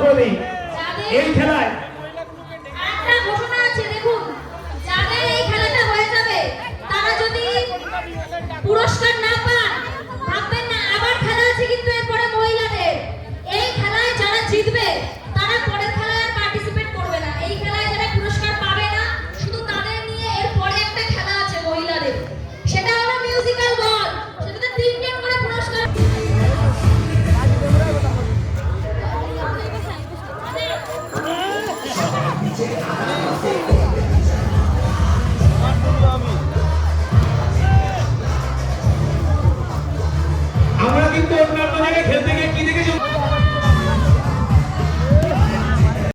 বলি এই খেলায় একটা ঘটনা আছে, দেখুন যাদের এই খেলাটা হয়ে যাবে তারা যদি পুরস্কার না পান ভাববেন না আবার খেলা আছে, কিন্তু এরপরে মহিলাদের এই খেলায় যারা জিতবে তারা পরের খেলায় আর পার্টিসিপেট করবে না। এই খেলায় যারা পুরস্কার পাবে না শুধু তাদের নিয়ে এরপরে একটা খেলা আছে মহিলাদের, সেটা হলো মিউজিক্যাল বল, সেটাতে 3 জন করে পুরস্কার। আমরা কিন্তু অন্যান্য জায়গায় খেলতে গিয়ে কি